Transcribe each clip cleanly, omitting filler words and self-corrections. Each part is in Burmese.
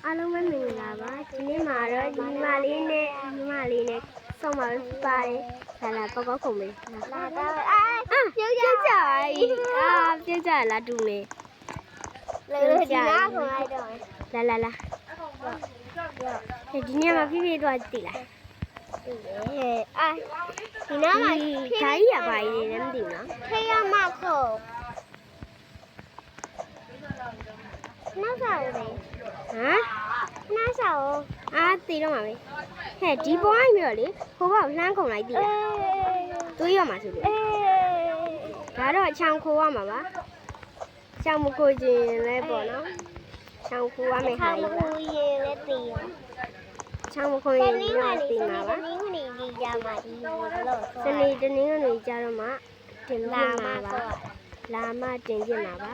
အားလုံးပဲမင်္ဂလာပါဒီနေ့မှာတော့ညီမလေးနဲ့ဆောင်းပါပါတယ်လာလာပေါက်ခုံမေးလာတော့ပြုတ်ကြပြုတ်ကြလာတူနေလေဒီနာခုံလိုက်တော့လာဒီနေ့မှာပြည့်သွားတည်လားဒီနာမှာဓာကြီးရပါရည်လည်းမသိဘူးနော်ခေရမခုံနှောက်စားဦးလေနှောက်စားဦးတည်တော့မှာပဲဟဲ့ဒီပေါ်အိမ်ပြီးတော့လေဟိုဘက်လှမ်းခုံလိုက်တည်လားတွေးရမှာဆိုလို့ဒါတော့ချောင်ခိုးရမှာပါချောင်မခိုးခြင်းလဲပေါ့နော်ချောင်ခိုးရမယ်ဟာကြီးပါရင်လည်းတည်ရချောင်မခိုးရင်လည်းတည်မှာပါစနေတနင်္ဂနွေကြာတော့မှတင်လာမှာပါလာမှတင်ပြမှာပါ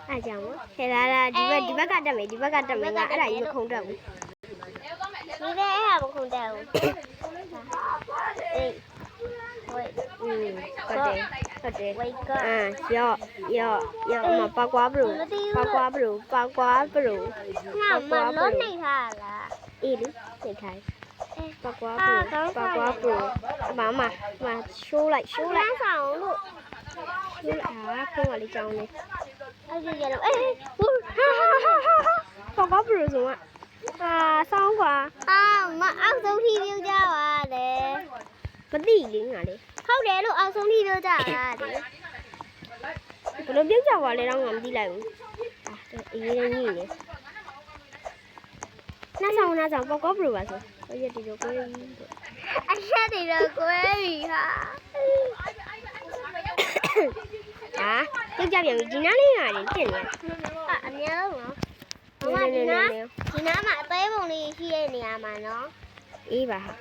အားကြောင့်ခဲလာဒီဘက်ကတက်မယ်ငါအဲ့ဒါကြီးမခုံတက်ဘူးဒီပဲအဲ့ဒါမခုံတက်ဘူးဟုတ်တယ်ရောမပေါကွာဘလို့ငါမလို့နေထားလားအေးလေနေထားပေါကွာဘလို့အမရှိုးလိုက်ဆောင်လို့ဖုန်းကလေးကြောင်းလေးအဲ့ဒီကြတော့ပေါကွာဘလို့ဆိုဆောင်းကွာမအောက်ဆုံးထိပြုတ်ကြပါတယ်မသိလေငါလေဟုတ်တယ်လို့အောက်ဆုံးထိပြုတ်ကြတာလေဘယ်လိုပြုတ်ကြပါလဲတော့ငါမသိလိုက်ဘူးအေးရင်းကြီးနေနှဆောင်ပေါကွာဘလို့ပါဆိုရက်တီတော့ကိုယ်အရက်တီတော့ကိုယ်ပြီဟာပြုတ်ကြပြန်ပြီဒီနားလေးငါနေဖြစ်နေအများဆုံးနော်ဒီနားမှာအသေးပုံလေးရှိတဲ့နေရာမှာနော်အေးပါဟာ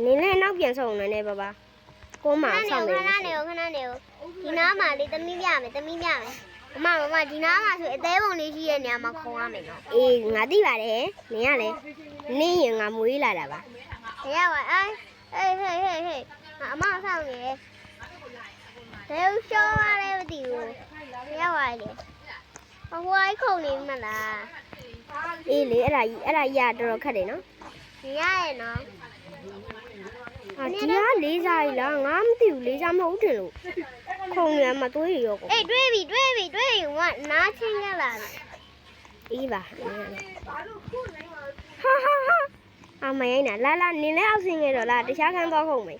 နင်းလည်းနောက်ပြန်ဆုံးနေပါကိုမဆောင်နေခဏနေဒီနားမှာလေးသမီးပြမယ်မမဒီနားမှာဆိုအသေးပုံလေးရှိတဲ့နေရာမှာခုံရမယ်နော်အေးငါသိပါတယ်နင်ကလည်းနင်းရင်ငါမွေးလာတာပါရပါဟေးအမဆောင်နေတယ်ဘယ်ရှောရလဲမသိဘူးရပါလေဟိုအိုက်ခုံနေမလားအေးလေအဲ့ဒါကြီးရတော်ခက်တယ်နော်ရရဲ့နော်ဒီကလေးစားကြီးလားငါမသိဘူးလေးစားမဟုတ်တယ်လို့ခုံရမှာတွေးရောအေးတွေးပြီငါနားချင်းရလာအေးပါဟာမရိုင်းတာလာနင်လည်းအောက်ဆင်းခဲ့တော့လားတခြားခန်းသွားခုံမယ်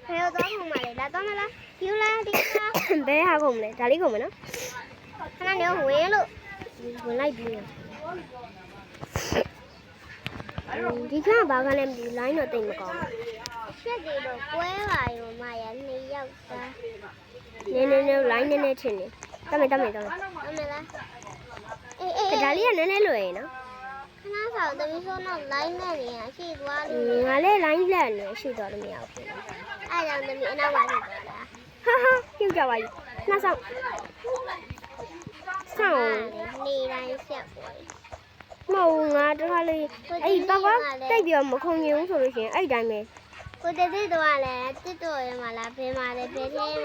ဘယ်သွားခုံမှာလဲလာတော့မလားယူလာဒီဘယ်ဟာခုံမလဲဒါလေးခုံမယ်နော်ခဏနေဝင်လိုက်ပြီဒီကဘာကလည်းမဒီ line တော့တိတ်မကောင်းဘူးရှက်တွေတော့ကွဲပါရောမရ2ယောက်သားနည်း line နည်းထင်နေတမယ်လားအေးဒါလေးကနည်းလွယ်ရင်နော်ခဏဆောင်သမီးဆိုတော့ line နဲ့နေရရှိသွားလို့ငါလည်း line လက်နေရှိသွားလို့မရဘူးဖြစ်အဲ့ကြောင့်သမီးအနောက်ပါဖြစ်သွားတာပြုတ်ကြပါကြီးနှဆောင်နေတိုင်းဆက်ပေါ်မဟုတ်ငါတခါလေးအဲ့ပေါက်တိုက်ပြီးမခုံရင်ဘူးဆိုလို့ရှိရင်အဲ့တိုင်းပဲကိုတက်တက်တော့လည်းတစ်တော်ရမှာလားဘယ်မှာလဲဘယ်ထဲ